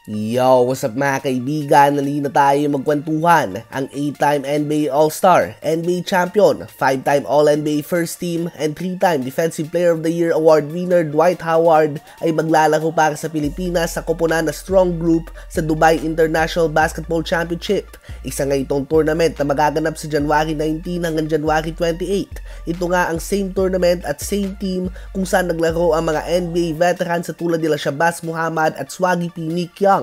Yo, what's up mga kaibigan? Nalina tayo magkwentuhan. Ang 8-time NBA All-Star, NBA Champion, 5-time All-NBA First Team, and 3-time Defensive Player of the Year Award winner Dwight Howard ay maglalaro para sa Pilipinas sa koponan na Strong Group sa Dubai International Basketball Championship. Isa nga itong tournament na magaganap sa January 19 hanggang January 28. Ito nga ang same tournament at same team kung saan naglaro ang mga NBA veterans sa tulad nila Shabazz Muhammad at Swaggy P. Nick Young.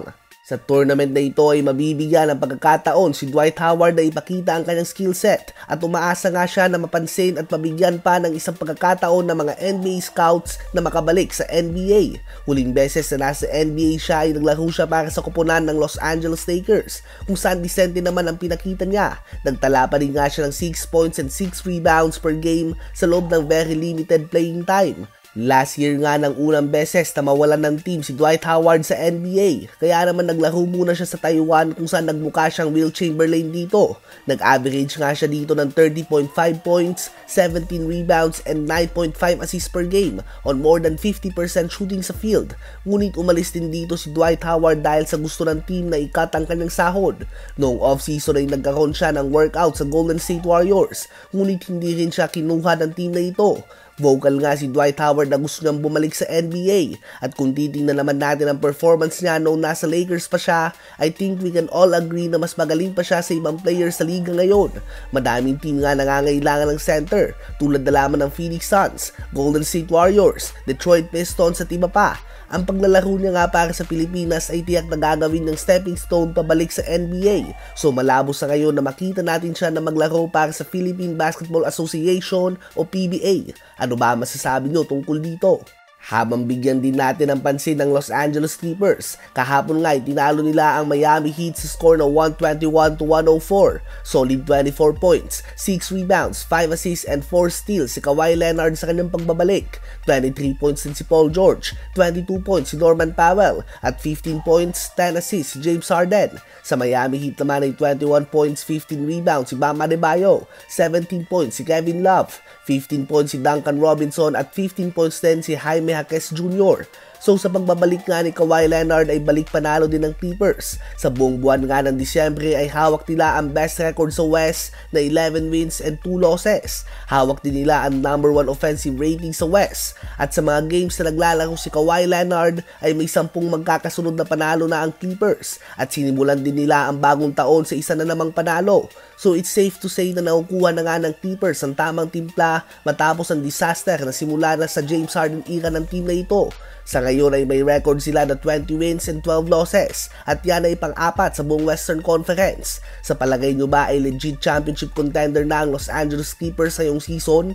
Sa tournament na ito ay mabibigyan ng pagkakataon si Dwight Howard na ipakita ang kanyang skill set at umaasa nga siya na mapansin at mabigyan pa ng isang pagkakataon ng mga NBA scouts na makabalik sa NBA. Huling beses na nasa NBA siya ay naglaro siya para sa koponan ng Los Angeles Lakers kung saan disente naman ang pinakita niya. Nagtala pa rin nga siya ng 6 points and 6 rebounds per game sa loob ng very limited playing time. Last year nga ng unang beses na mawalan ng team si Dwight Howard sa NBA, kaya naman naglaro muna siya sa Taiwan kung saan nagmukha siyang Will Chamberlain dito. Nag-average nga siya dito ng 30.5 points, 17 rebounds, and 9.5 assists per game on more than 50% shooting sa field. Ngunit umalis din dito si Dwight Howard dahil sa gusto ng team na ikat ang kanyang sahod. Noong off-season ay nagkaroon siya ng workout sa Golden State Warriors, ngunit hindi rin siya kinuha ng team na ito. Vocal nga si Dwight Howard na gusto niyang bumalik sa NBA at kung titingnan naman natin ang performance niya noong nasa Lakers pa siya, I think we can all agree na mas magaling pa siya sa ibang players sa liga ngayon. Madaming team nga nangangailangan ng center tulad na lamang ng Phoenix Suns, Golden State Warriors, Detroit Pistons at iba pa. Ang paglalaro niya nga para sa Pilipinas ay tiyak na gagawin ng stepping stone pabalik sa NBA. So malabo sa ngayon na makita natin siya na maglaro para sa Philippine Basketball Association o PBA. Ano ba masasabi nyo tungkol dito? Habang bigyan din natin ang pansin ng Los Angeles Clippers, kahapon nga tinalo nila ang Miami Heat sa score na 121-104. Solid 24 points, 6 rebounds, 5 assists and 4 steals si Kawhi Leonard sa kanyang pagbabalik. 23 points din si Paul George, 22 points si Norman Powell, at 15 points, 10 assists si James Harden. Sa Miami Heat naman ay 21 points, 15 rebounds si Bam Adebayo, 17 points si Kevin Love, 15 points si Duncan Robinson at 15 points din si Jaime Jaquez Jr. So sa pagbabalik nga ni Kawhi Leonard ay balik panalo din ng Clippers. Sa buong buwan nga ng Disyembre ay hawak nila ang best record sa West na 11 wins and 2 losses. Hawak din nila ang number 1 offensive rating sa West. At sa mga games na naglalaro si Kawhi Leonard ay may 10 magkakasunod na panalo na ang Clippers. At sinimulan din nila ang bagong taon sa isa na namang panalo. So it's safe to say na nakukuha na nga ng Clippers ang tamang timpla matapos ang disaster na simula na sa James Harden era ng team na ito. Sa ngayon ay may record sila na 20 wins and 12 losses at yan ay pang-apat sa buong Western Conference. Sa palagay nyo ba ay legit championship contender na ang Los Angeles Clippers ngayong season?